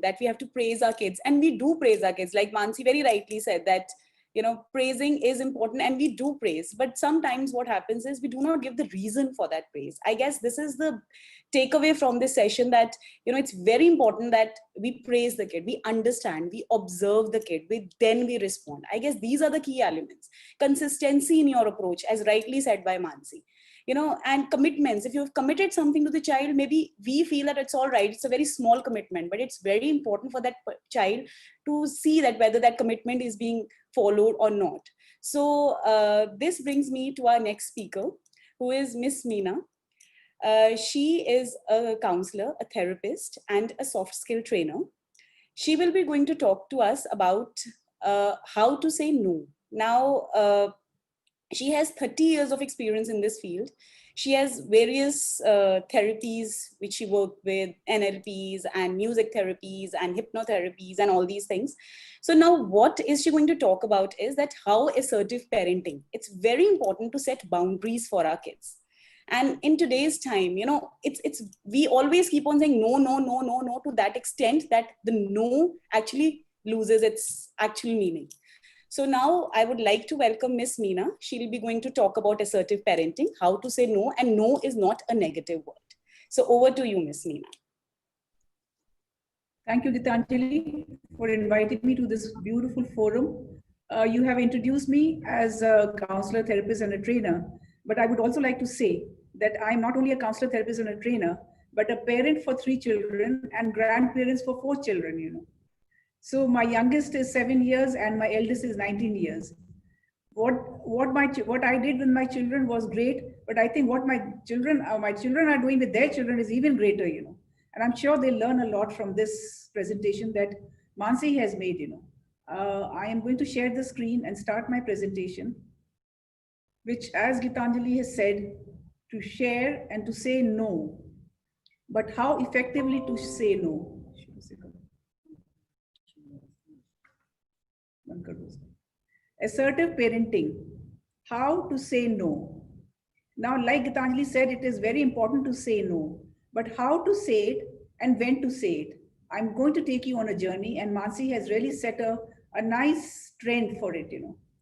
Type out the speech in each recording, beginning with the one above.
that we have to praise our kids, and we do praise our kids. Like Mansi very rightly said that, praising is important, and we do praise. But sometimes what happens is we do not give the reason for that praise. I guess this is the takeaway from this session, that, it's very important that we praise the kid, we understand, we observe the kid, then we respond. I guess these are the key elements. Consistency in your approach, as rightly said by Mansi. And commitments. If you've committed something to the child, maybe we feel that it's all right, it's a very small commitment, but it's very important for that child to see that whether that commitment is being followed or not. So this brings me to our next speaker, who is Miss Meena. She is a counselor, a therapist, and a soft skill trainer. She will be going to talk to us about how to say no. Now, she has 30 years of experience in this field. She has various therapies which she worked with, NLPs and music therapies and hypnotherapies and all these things. So now what is she going to talk about is that how assertive parenting. It's very important to set boundaries for our kids. And in today's time, we always keep on saying no, no, no, no, no, to that extent that the no actually loses its actual meaning. So now I would like to welcome Miss Meena. She'll be going to talk about assertive parenting, how to say no, and no is not a negative word. So over to you, Miss Meena. Thank you, Gitanjali, for inviting me to this beautiful forum. You have introduced me as a counselor, therapist, and a trainer, but I would also like to say that I'm not only a counselor, therapist, and a trainer, but a parent for 3 children and grandparents for 4 children, So my youngest is 7 years and my eldest is 19 years. What I did with my children was great, but I think what my children are doing with their children is even greater, And I'm sure they learn a lot from this presentation that Mansi has made, I am going to share the screen and start my presentation, which, as Gitanjali has said, to share and to say no. But how effectively to say no? Assertive parenting, how to say no. Now, like Gitanjali said, it is very important to say no, but how to say it and when to say it. I'm going to take you on a journey, and Mansi has really set a nice trend for it,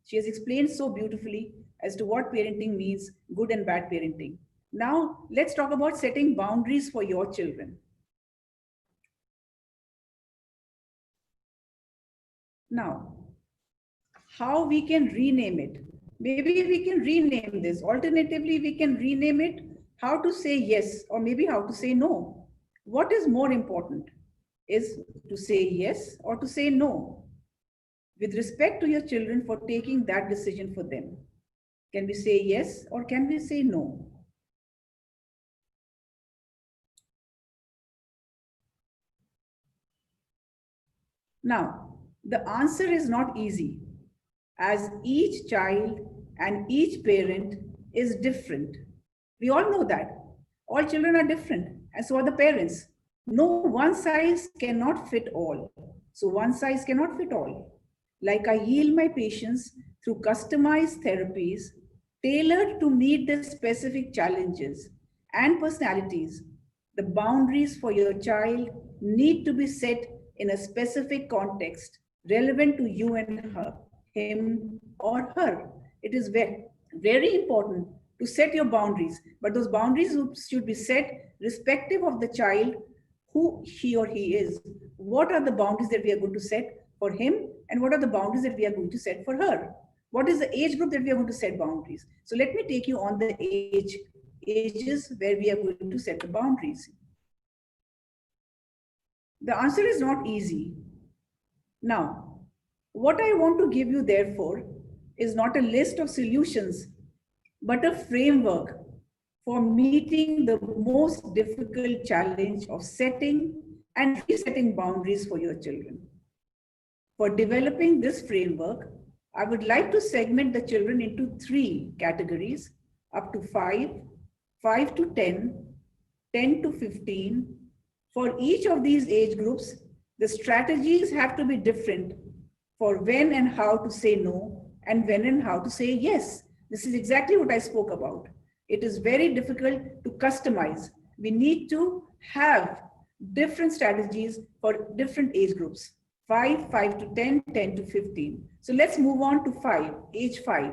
She has explained so beautifully as to what parenting means, good and bad parenting. Now, let's talk about setting boundaries for your children. Now, how we can rename it. Maybe we can rename this. Alternatively, we can rename it how to say yes, or maybe how to say no. What is more important is to say yes or to say no with respect to your children for taking that decision for them. Can we say yes or can we say no? Now, the answer is not easy, as each child and each parent is different. We all know that. All children are different, and so are the parents. No one size cannot fit all. So one size cannot fit all. Like I heal my patients through customized therapies tailored to meet the specific challenges and personalities, the boundaries for your child need to be set in a specific context relevant to you and her, him or her. It is very, very important to set your boundaries, but those boundaries should be set respective of the child, who he or he is. What are the boundaries that we are going to set for him, and what are the boundaries that we are going to set for her? What is the age group that we are going to set boundaries? So let me take you on the ages where we are going to set the boundaries. The answer is not easy. Now, what I want to give you, therefore, is not a list of solutions, but a framework for meeting the most difficult challenge of setting and resetting boundaries for your children. For developing this framework, I would like to segment the children into 3 categories: up to 5, 5 to 10, 10 to 15. For each of these age groups, the strategies have to be different for when and how to say no, and when and how to say yes. This is exactly what I spoke about. It is very difficult to customize. We need to have different strategies for different age groups. 5 to 10, 10 to 15. So let's move on to 5, age 5.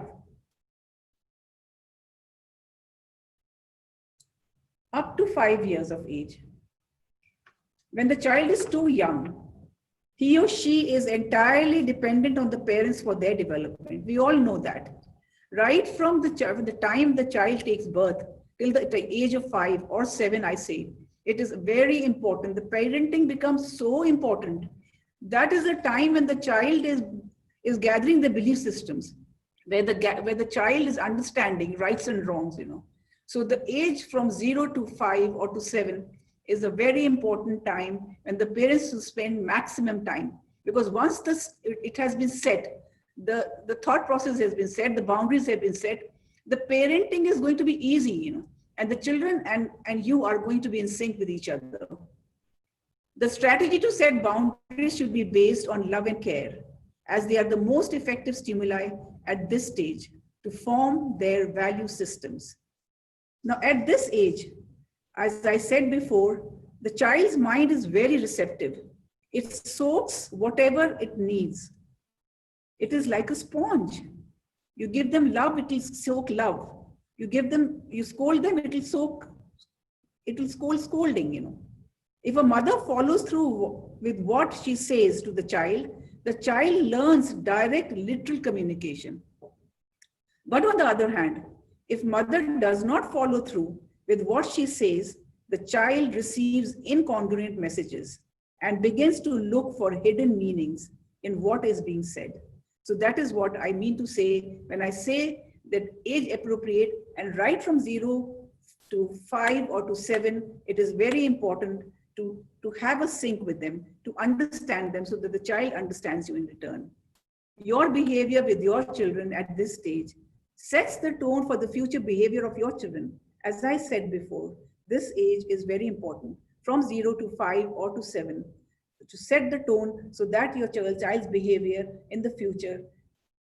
Up to 5 years of age. When the child is too young, he or she is entirely dependent on the parents for their development. We all know that. Right from the time the child takes birth till the age of 5 or 7, I say, it is very important. The parenting becomes so important. That is the time when the child is gathering the belief systems, where the child is understanding rights and wrongs, you know. So the age from 0 to 5 or to 7 is a very important time when the parents will spend maximum time, because once it has been set, the thought process has been set, the boundaries have been set, the parenting is going to be easy, you know, and the children and you are going to be in sync with each other. The strategy to set boundaries should be based on love and care, as they are the most effective stimuli at this stage to form their value systems. Now, at this age, as I said before, the child's mind is very receptive. It soaks whatever it needs. It is like a sponge. You give them love, it will soak love. You scold them, it will scold scolding, you know. If a mother follows through with what she says to the child learns direct literal communication. But on the other hand, if mother does not follow through with what she says, the child receives incongruent messages and begins to look for hidden meanings in what is being said. So that is what I mean to say when I say that age appropriate, and right from 0 to 5 or to 7, it is very important to have a sync with them, to understand them so that the child understands you in return. Your behavior with your children at this stage sets the tone for the future behavior of your children. As I said before, this age is very important, from 0 to 5 or to 7, to set the tone so that your child's behavior in the future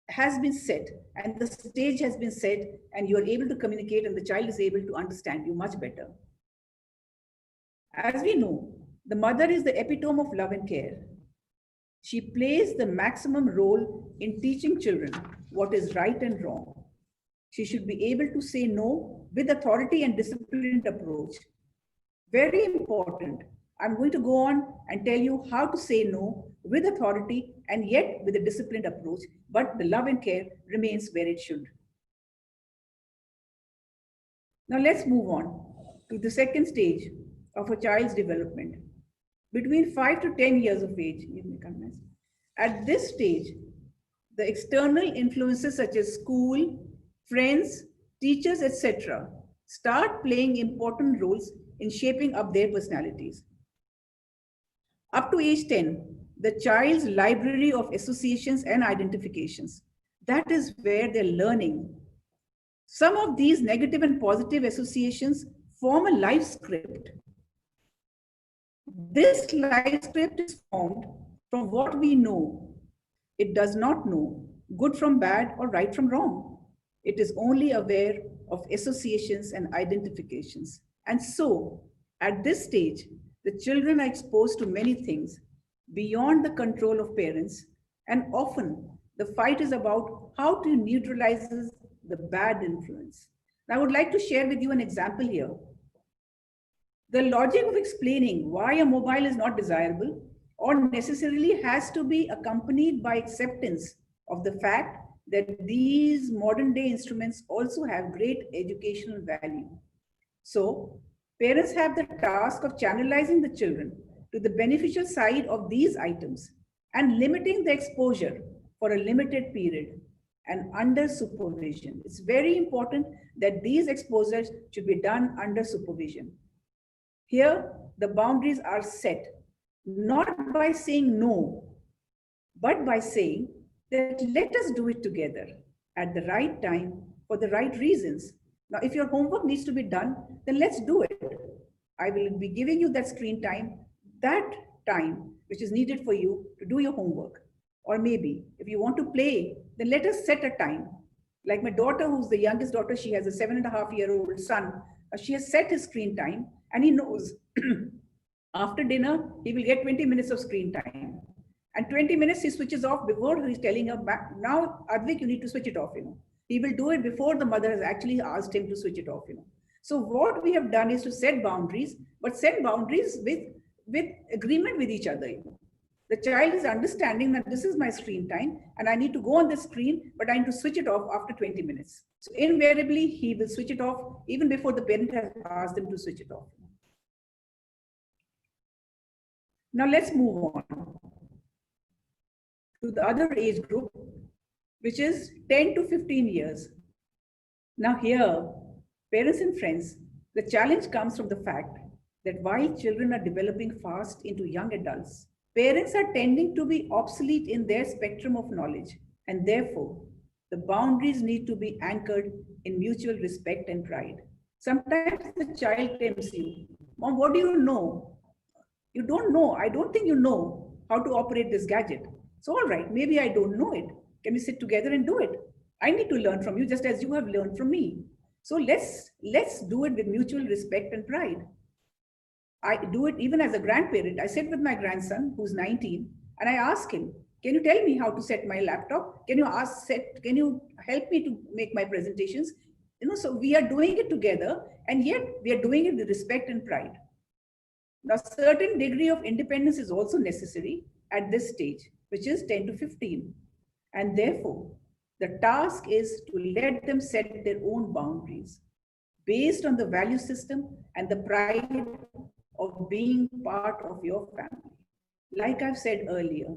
has been set, and the stage has been set, and you are able to communicate, and the child is able to understand you much better. As we know, the mother is the epitome of love and care. She plays the maximum role in teaching children what is right and wrong. She should be able to say no with authority and disciplined approach. Very important. I'm going to go on and tell you how to say no with authority and yet with a disciplined approach, but the love and care remains where it should. Now let's move on to the second stage of a child's development. Between 5 to 10 years of age, at this stage, the external influences such as school, friends, teachers, etc. start playing important roles in shaping up their personalities. Up to age 10, the child's library of associations and identifications, that is where they're learning. Some of these negative and positive associations form a life script. This life script is formed from what we know. It does not know good from bad or right from wrong. It is only aware of associations and identifications. And so, at this stage, the children are exposed to many things beyond the control of parents, and often the fight is about how to neutralize the bad influence. Now, I would like to share with you an example here. The logic of explaining why a mobile is not desirable or necessarily has to be accompanied by acceptance of the fact that these modern day instruments also have great educational value. So, parents have the task of channelizing the children to the beneficial side of these items and limiting the exposure for a limited period and under supervision. It's very important that these exposures should be done under supervision. Here, the boundaries are set, not by saying no, but by saying that let us do it together at the right time for the right reasons. Now, if your homework needs to be done, then let's do it. I will be giving you that screen time, that time which is needed for you to do your homework. Or maybe if you want to play, then let us set a time. Like my daughter, who's the youngest daughter, she has a 7.5-year-old son. She has set his screen time, and he knows After dinner, he will get 20 minutes of screen time. And 20 minutes he switches off before he's telling her back, now, Advik, you need to switch it off, He will do it before the mother has actually asked him to switch it off. So what we have done is to set boundaries, but set boundaries with agreement with each other. The child is understanding that this is my screen time and I need to go on the screen, but I need to switch it off after 20 minutes. So invariably, he will switch it off even before the parent has asked him to switch it off. Now let's move on to the other age group, which is 10 to 15 years. Now here, parents and friends, the challenge comes from the fact that while children are developing fast into young adults, parents are tending to be obsolete in their spectrum of knowledge, and therefore, the boundaries need to be anchored in mutual respect and pride. Sometimes the child tells you, Mom, what do you know? You don't know. I don't think you know how to operate this gadget. So, all right, maybe I don't know it. Can we sit together and do it? I need to learn from you just as you have learned from me. So let's do it with mutual respect and pride. I do it even as a grandparent. I sit with my grandson who's 19 and I ask him, can you tell me how to set my laptop? Can you help me to make my presentations? So we are doing it together and yet we are doing it with respect and pride. Now, certain degree of independence is also necessary at this stage, which is 10 to 15. And therefore, the task is to let them set their own boundaries based on the value system and the pride of being part of your family. Like I've said earlier,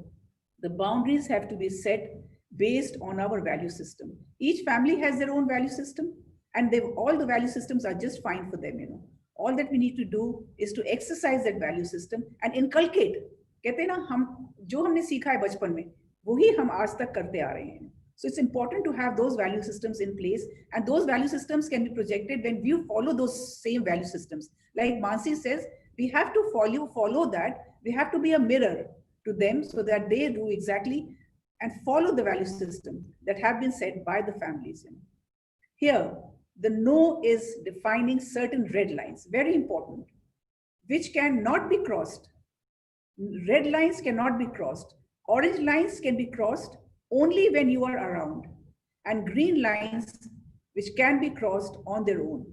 the boundaries have to be set based on our value system. Each family has their own value system, and all the value systems are just fine for them. All that we need to do is to exercise that value system and inculcate. कहते हैं ना, हम जो हमने सीखा है बचपन में वही हम आज तक करते आ रहे हैं. So it's important to have those value systems in place, and those value systems can be projected when we follow those same value systems. Like Mansi says, we have to follow that. We have to be a mirror to them so that they do exactly and follow the value system that have been set by the families. Here, the no is defining certain red lines, very important, which cannot be crossed. Red lines cannot be crossed. Orange lines can be crossed only when you are around, and green lines which can be crossed on their own.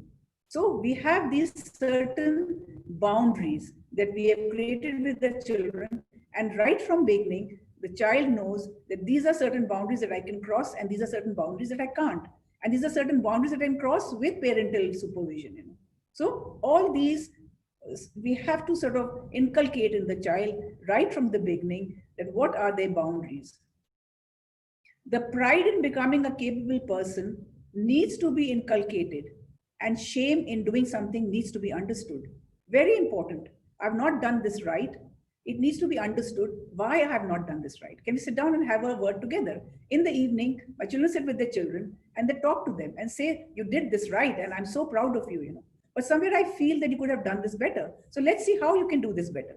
So we have these certain boundaries that we have created with the children, and right from beginning, the child knows that these are certain boundaries that I can cross and these are certain boundaries that I can't. And these are certain boundaries that I can cross with parental supervision. So all these, we have to sort of inculcate in the child right from the beginning that what are their boundaries. The pride in becoming a capable person needs to be inculcated, and shame in doing something needs to be understood. Very important. I've not done this right. It needs to be understood why I have not done this right. Can we sit down and have a word together? In the evening, my children sit with their children and they talk to them and say, you did this right and I'm so proud of you, But somewhere I feel that you could have done this better. So let's see how you can do this better.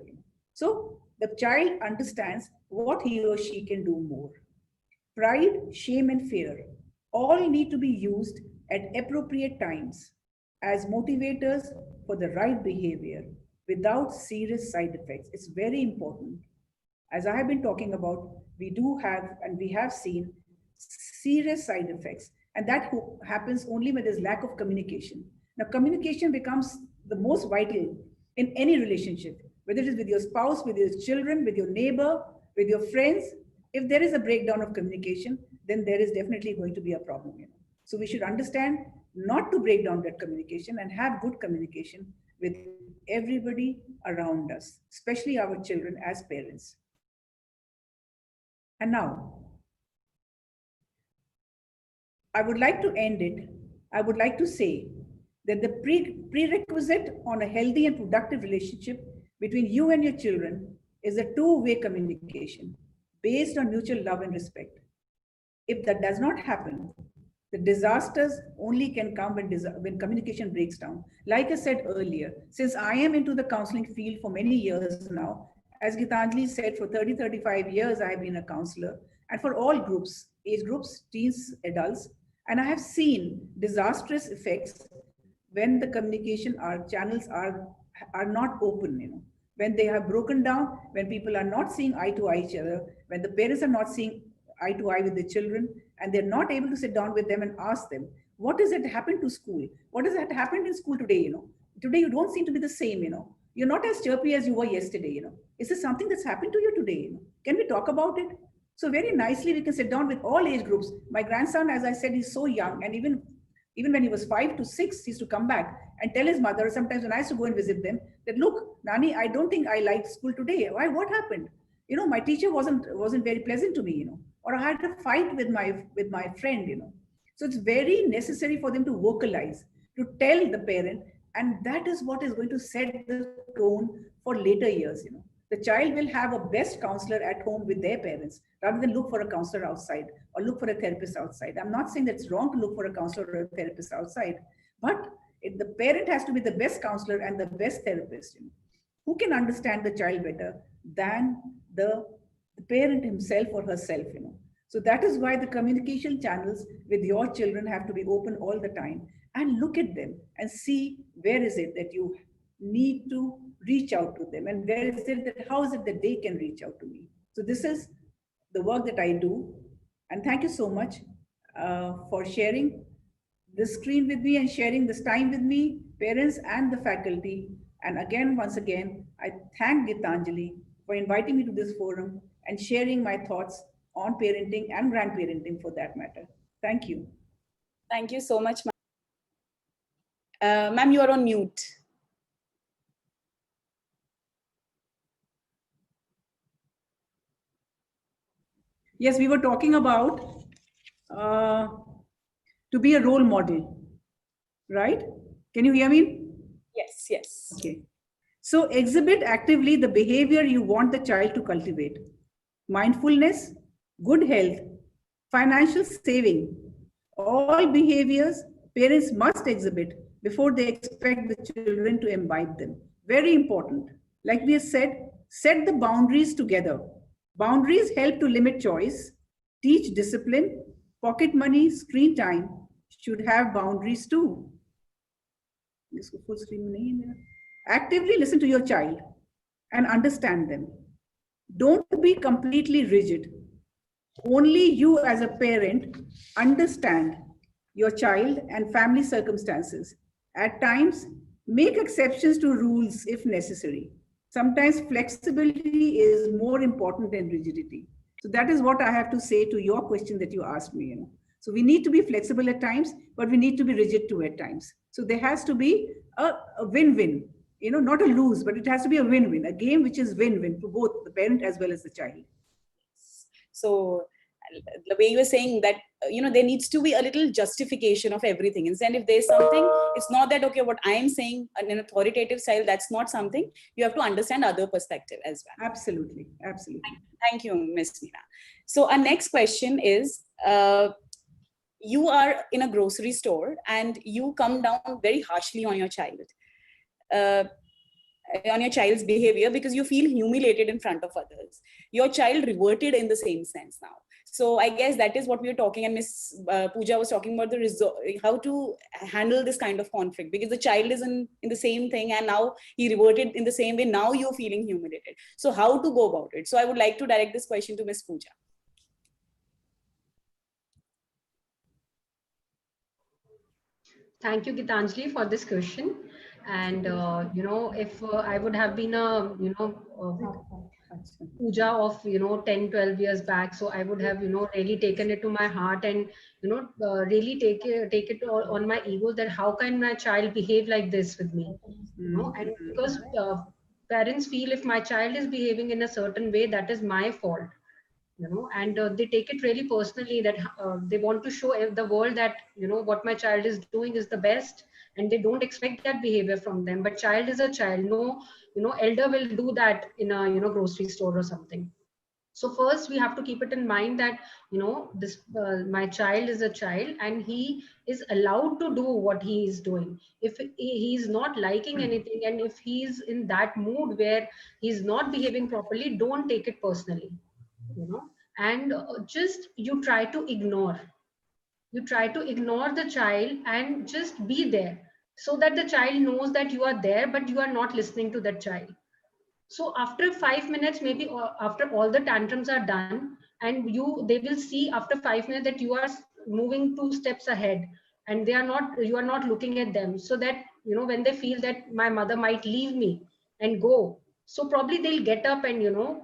So the child understands what he or she can do more. Pride, shame, and fear all need to be used at appropriate times as motivators for the right behavior without serious side effects. It's very important. As I have been talking about, we do have and we have seen serious side effects, and that happens only when there's lack of communication. Now, communication becomes the most vital in any relationship, whether it is with your spouse, with your children, with your neighbor, with your friends. If there is a breakdown of communication, then there is definitely going to be a problem. So we should understand not to break down that communication and have good communication with everybody around us, especially our children as parents. And now, I would like to end it. I would like to say that the prerequisite on a healthy and productive relationship between you and your children is a two-way communication based on mutual love and respect. If that does not happen, the disasters only can come when communication breaks down. Like I said earlier, since I am into the counseling field for many years now, as Gitanjali said, for 30, 35 years, I have been a counselor, and for all groups, age groups, teens, adults, and I have seen disastrous effects when the communication channels are not open. when they have broken down, when people are not seeing eye to eye each other, when the parents are not seeing eye to eye with the children, and they're not able to sit down with them and ask them, what has it happened to school? What has that happened in school today? Today you don't seem to be the same. You're not as chirpy as you were yesterday. Is there something that's happened to you today? Can we talk about it? So very nicely we can sit down with all age groups. My grandson, as I said, is so young, and even when he was 5 to 6, he used to come back and tell his mother, sometimes when I used to go and visit them, that look, Nani, I don't think I liked school today. Why? What happened? My teacher wasn't very pleasant to me, or I had a fight with my friend. So it's very necessary for them to vocalize, to tell the parent, and that is what is going to set the tone for later years. The child will have a best counselor at home with their parents rather than look for a counselor outside or look for a therapist outside. I'm not saying that it's wrong to look for a counselor or a therapist outside, but the parent has to be the best counselor and the best therapist. Who can understand the child better than the parent himself or herself? So that is why the communication channels with your children have to be open all the time, and look at them and see where is it that you need to reach out to them, and where is it that how is it that they can reach out to me. So this is the work that I do, and thank you so much for sharing this screen with me and sharing this time with me, parents and the faculty. And again, once again, I thank Gitanjali for inviting me to this forum and sharing my thoughts on parenting and grandparenting for that matter. Thank you. Thank you so much, ma'am. You are on mute. Yes, we were talking about uh, to be a role model, right? Can you hear me? Yes, yes. Okay. So exhibit actively the behavior you want the child to cultivate. Mindfulness, good health, financial saving, all behaviors parents must exhibit before they expect the children to imbibe them. Very important. Like we have said, set the boundaries together. Boundaries help to limit choice, teach discipline, pocket money, screen time should have boundaries too. Full screen. Actively listen to your child and understand them. Don't be completely rigid. Only you, as a parent, understand your child and family circumstances. At times, make exceptions to rules if necessary. Sometimes flexibility is more important than rigidity. So that is what I have to say to your question that you asked me. So we need to be flexible at times, but we need to be rigid too at times. So there has to be a win-win, not a lose, but it has to be a win-win, a game which is win-win for both the parent as well as the child. So the way you were saying that, there needs to be a little justification of everything. Instead, if there's something, it's not that, okay, what I'm saying in an authoritative style, that's not something. You have to understand other perspective as well. Absolutely. Absolutely. Thank you, Ms. Meena. So our next question is, you are in a grocery store and you come down very harshly on your child. On your child's behavior because you feel humiliated in front of others. Your child reverted in the same sense now. So I guess that is what we were talking, and Miss Pooja was talking about how to handle this kind of conflict, because the child is in the same thing and now he reverted in the same way. Now you're feeling humiliated. So how to go about it? So I would like to direct this question to Miss Pooja. Thank you, Gitanjali, for this question. And, if I would have been a, puja of, 10, 12 years back, so I would have, really taken it to my heart and, really take it on my ego that how can my child behave like this with me? And because parents feel if my child is behaving in a certain way, that is my fault. And they take it really personally that they want to show the world that what my child is doing is the best, and they don't expect that behavior from them. But child is a child. No, elder will do that in a grocery store or something. So first we have to keep it in mind that this my child is a child and he is allowed to do what he is doing. If he is not liking anything and if he is in that mood where he is not behaving properly, don't take it personally. And just you try to ignore the child and just be there, so that the child knows that you are there but you are not listening to that child. So after 5 minutes, maybe after all the tantrums are done, and they will see after 5 minutes that you are moving 2 steps ahead, and you are not looking at them. So that, when they feel that my mother might leave me and go, so probably they'll get up and,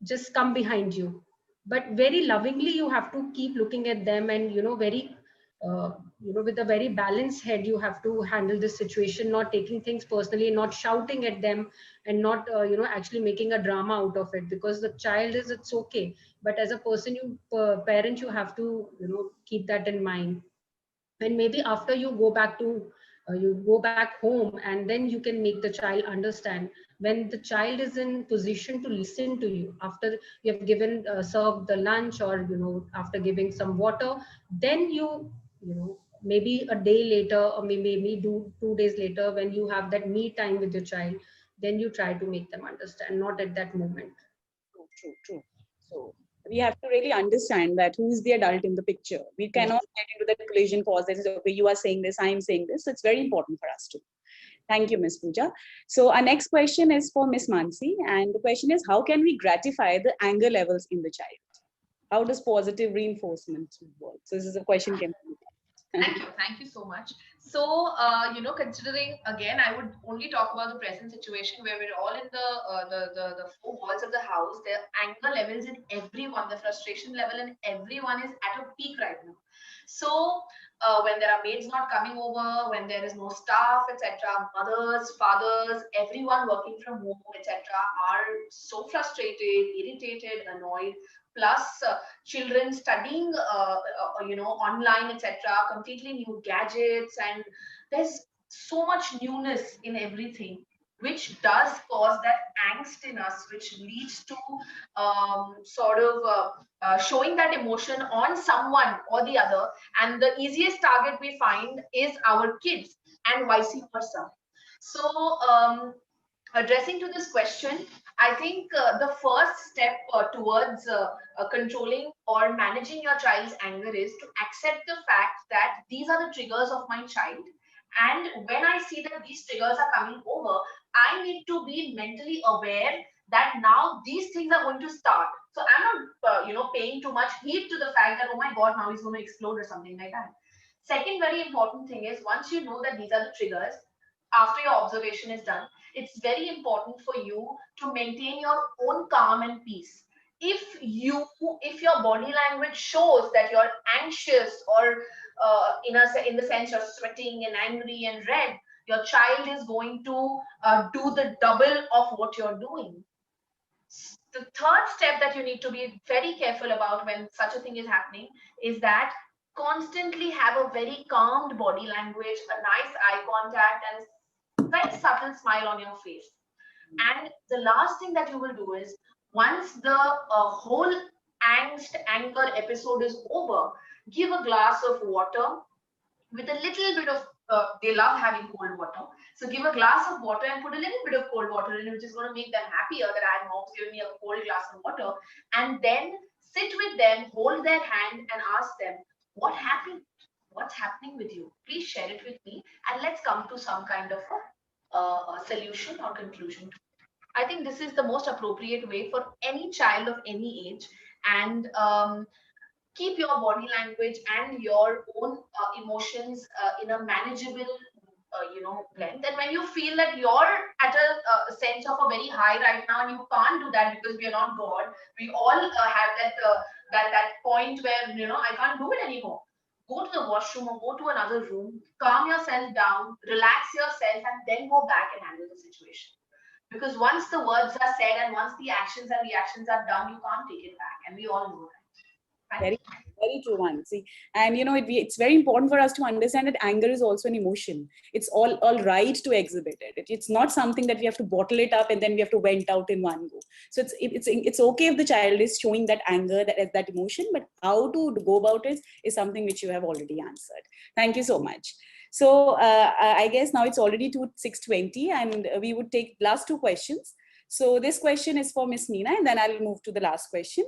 just come behind you. But very lovingly, you have to keep looking at them, and, very, uh, with a very balanced head, you have to handle this situation, not taking things personally, not shouting at them, and not, actually making a drama out of it, because the child it's okay. But as a person, parent, you have to, keep that in mind. And maybe after you go back home, and then you can make the child understand. When the child is in position to listen to you, after you have given served the lunch, or, after giving some water, then maybe a day later, or maybe 2 days later, when you have that me time with your child, then you try to make them understand, not at that moment. True, true, true. So we have to really understand that who is the adult in the picture. We cannot get into that collision cause that is, okay, you are saying this, I am saying this. So it's very important for us to. Thank you, Ms. Pooja. So our next question is for Ms. Mansi. And the question is, how can we gratify the anger levels in the child? How does positive reinforcement work? So this is a question came from Thank you so much. So, considering again, I would only talk about the present situation where we're all in the four walls of the house. The anger levels in everyone, the frustration level in everyone is at a peak right now. So, when there are maids not coming over, when there is no staff, etc., mothers, fathers, everyone working from home, etc., are so frustrated, irritated, annoyed. Plus, children studying, online, etc., completely new gadgets, and there's so much newness in everything, which does cause that angst in us, which leads to sort of showing that emotion on someone or the other. And the easiest target we find is our kids, and vice versa. So, addressing to this question, I think the first step towards controlling or managing your child's anger is to accept the fact that these are the triggers of my child. And when I see that these triggers are coming over, I need to be mentally aware that now these things are going to start. So I'm not, paying too much heed to the fact that, oh my God, now he's going to explode or something like that. Second very important thing is, once you know that these are the triggers, after your observation is done, it's very important for you to maintain your own calm and peace. If your body language shows that you're anxious, or in the sense you're sweating and angry and red, your child is going to do the double of what you're doing. The third step that you need to be very careful about when such a thing is happening is that constantly have a very calmed body language, a nice eye contact, and very subtle smile on your face. And the last thing that you will do is, once the whole anger episode is over, give a glass of water with a little bit of, they love having cold water. So give a glass of water and put a little bit of cold water in, which is going to make them happier that I mom's giving me a cold glass of water. And then sit with them, hold their hand, and ask them, what happened? What's happening with you? Please share it with me, and let's come to some kind of a solution or conclusion. I think this is the most appropriate way for any child of any age. And keep your body language and your own emotions in a manageable blend. And when you feel that you're at a sense of a very high right now, and you can't do that because we are not God, we all have that point where, I can't do it anymore. Go to the washroom or go to another room, calm yourself down, relax yourself, and then go back and handle the situation. Because once the words are said and once the actions and reactions are done, you can't take it back, and we all know that. very, very true, Mansi. And it's very important for us to understand that anger is also an emotion. It's all right to exhibit it. It's not something that we have to bottle it up and then we have to vent out in one go. So it's okay if the child is showing that anger, that emotion, but how to go about it is something which you have already answered. Thank you so much. So I guess now it's already 6:20, and we would take last two questions. So this question is for Miss Meena, and then I'll move to the last question.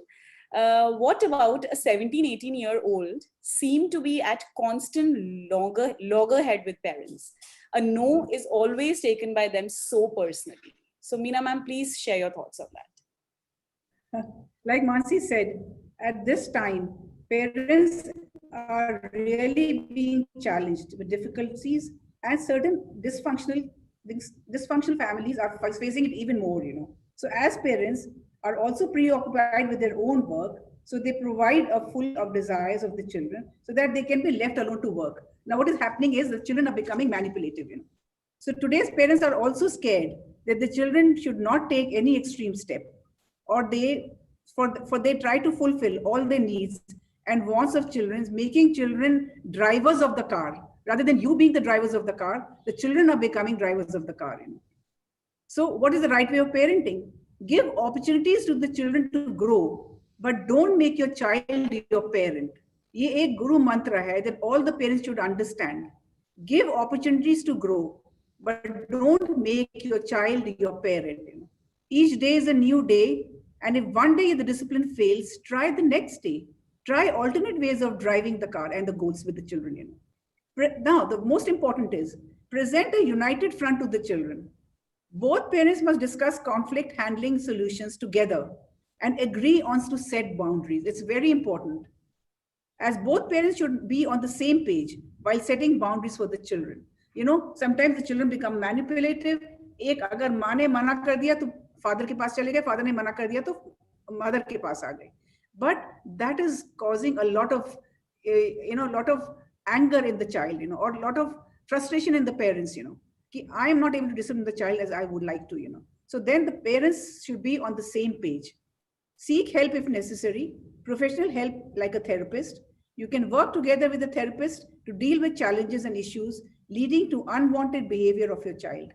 What about a 17, 18-year-old seem to be at constant loggerhead with parents? A no is always taken by them so personally. So Meena ma'am, please share your thoughts on that. Like Mansi said, at this time, parents are really being challenged with difficulties, and certain dysfunctional families are facing it even more. So as parents are also preoccupied with their own work, so they provide a full of desires of the children so that they can be left alone to work. Now what is happening is the children are becoming manipulative. So today's parents are also scared that the children should not take any extreme step, or they try to fulfill all their needs and wants of children, making children drivers of the car. Rather than you being the drivers of the car, the children are becoming drivers of the car. So what is the right way of parenting? Give opportunities to the children to grow, but don't make your child your parent. ये एक गुरु मंत्र है that all the parents should understand. Give opportunities to grow, but don't make your child your parent. Each day is a new day, and if one day the discipline fails, try the next day. Try alternate ways of driving the car and the goals with the children. Now, the most important is present a united front to the children. Both parents must discuss conflict handling solutions together and agree on to set boundaries. It's very important, as both parents should be on the same page while setting boundaries for the children. Sometimes the children become manipulative. एक अगर माँ ने मना कर दिया तो father के पास चले गए, फादर ने मना कर दिया तो मदर के पास आ गए. But that is causing a lot of anger in the child, or a lot of frustration in the parents. I am not able to discipline the child as I would like to. So then the parents should be on the same page. Seek help if necessary, professional help like a therapist. You can work together with a therapist to deal with challenges and issues leading to unwanted behavior of your child.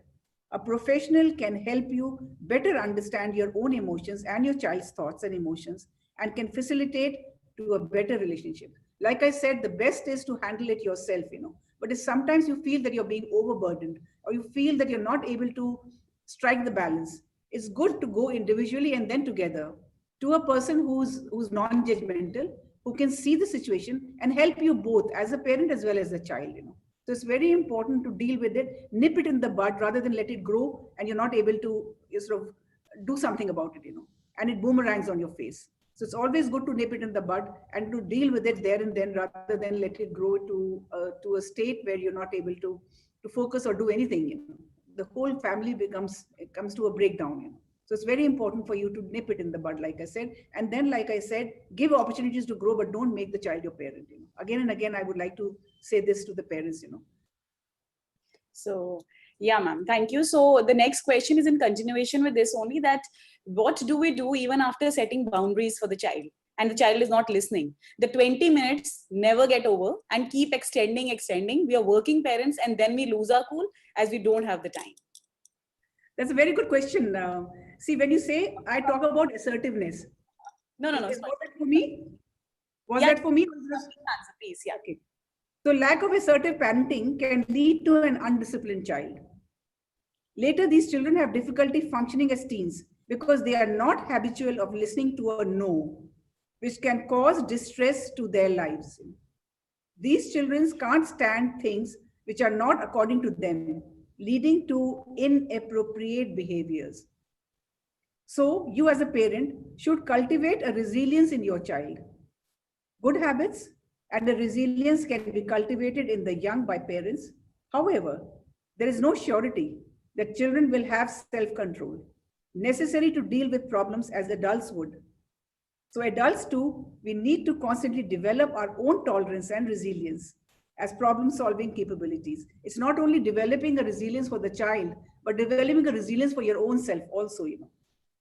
A professional can help you better understand your own emotions and your child's thoughts and emotions, and can facilitate to a better relationship. Like I said, the best is to handle it yourself. But if sometimes you feel that you're being overburdened, or you feel that you're not able to strike the balance, it's good to go individually and then together to a person who's non-judgmental, who can see the situation and help you both as a parent as well as a child. So it's very important to deal with it, nip it in the bud rather than let it grow and you're not able to sort of do something about it, and it boomerangs on your face. So it's always good to nip it in the bud and to deal with it there and then, rather than let it grow to a state where you're not able to focus or do anything. The whole family comes to a breakdown. So it's very important for you to nip it in the bud, like I said. And then, like I said, give opportunities to grow, but don't make the child your parent. Again and again, I would like to say this to the parents. So yeah, ma'am, thank you. So the next question is in continuation with this only, that what do we do even after setting boundaries for the child and the child is not listening? The 20 minutes never get over and keep extending. We are working parents and then we lose our cool as we don't have the time. That's a very good question. See, when you say, I talk about assertiveness. No. Was that for me? Was Yeah, that for me? answer, please. Yeah. Okay. So lack of assertive parenting can lead to an undisciplined child. Later, these children have difficulty functioning as teens because they are not habitual of listening to a no, which can cause distress to their lives. These children can't stand things which are not according to them, leading to inappropriate behaviors. So you as a parent should cultivate a resilience in your child. Good habits and a resilience can be cultivated in the young by parents. However, there is no surety that children will have self-control necessary to deal with problems as adults would. So adults too, we need to constantly develop our own tolerance and resilience as problem-solving capabilities. It's not only developing a resilience for the child, but developing a resilience for your own self also.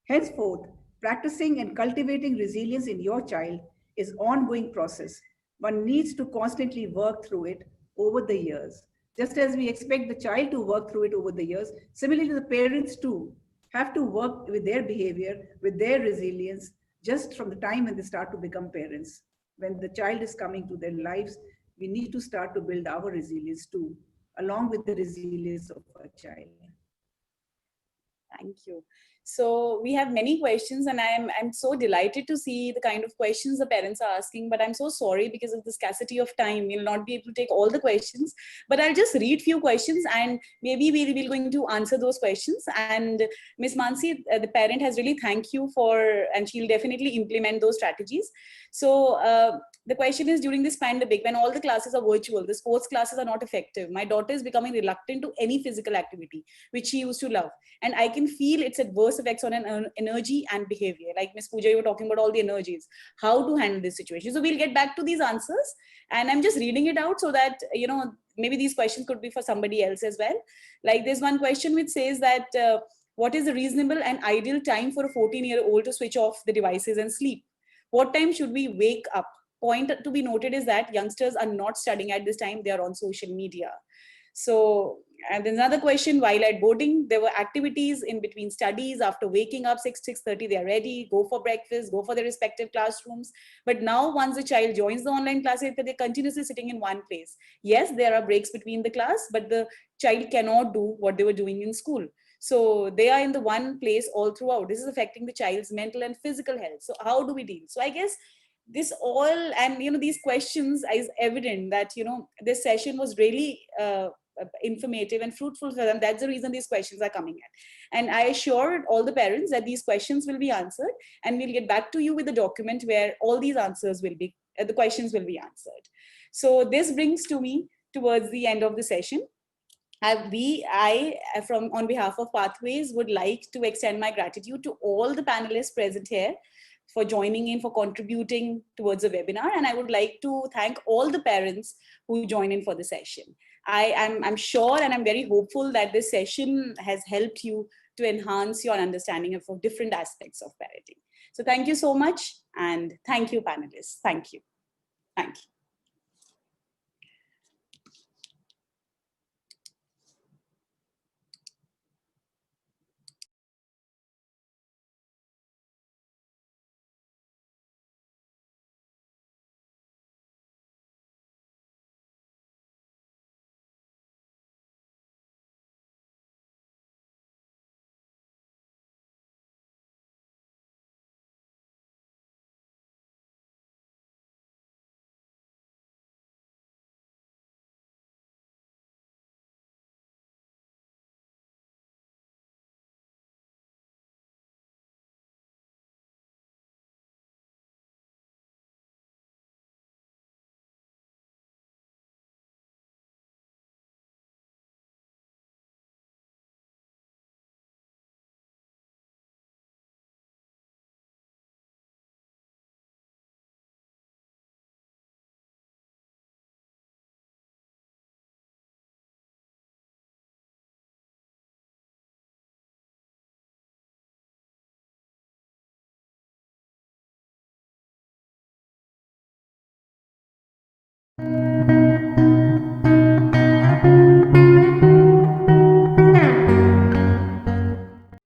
Henceforth, practicing and cultivating resilience in your child is an ongoing process. One needs to constantly work through it over the years. Just as we expect the child to work through it over the years, similarly the parents too have to work with their behavior, with their resilience, just from the time when they start to become parents. When the child is coming to their lives, we need to start to build our resilience too, along with the resilience of our child. Thank you. So we have many questions, and I'm so delighted to see the kind of questions the parents are asking. But I'm so sorry, because of the scarcity of time, we'll not be able to take all the questions. But I'll just read few questions, and maybe we'll going to answer those questions. And Miss Mansi, the parent, has really thank you for, and she'll definitely implement those strategies. So the question is, during this pandemic, when all the classes are virtual, the sports classes are not effective. My daughter is becoming reluctant to any physical activity, which she used to love. And I can feel its adverse effects on an energy and behavior. Like Miss Pooja, you were talking about all the energies, how to handle this situation. So we'll get back to these answers. And I'm just reading it out so that, maybe these questions could be for somebody else as well. Like there's one question which says that, what is a reasonable and ideal time for a 14-year-old to switch off the devices and sleep? What time should we wake up? Point to be noted is that youngsters are not studying at this time, they are on social media. So, and there's another question, while at boarding, there were activities in between studies. After waking up 6:30, they are ready, go for breakfast, go for their respective classrooms. But now once the child joins the online class, they're continuously sitting in one place. Yes, there are breaks between the class, but the child cannot do what they were doing in school. So they are in the one place all throughout. This is affecting the child's mental and physical health. So how do we deal? So I guess this all, and these questions is evident that this session was really informative and fruitful for them. That's the reason these questions are coming in, and I assured all the parents that these questions will be answered, and we'll get back to you with the document where all these answers will be, the questions will be answered. So this brings to me towards the end of the session. From on behalf of Pathways, would like to extend my gratitude to all the panelists present here for joining in, for contributing towards the webinar. And I would like to thank all the parents who join in for the session. I'm sure and I'm very hopeful that this session has helped you to enhance your understanding of different aspects of parenting. So thank you so much. And thank you, panelists. Thank you. Thank you.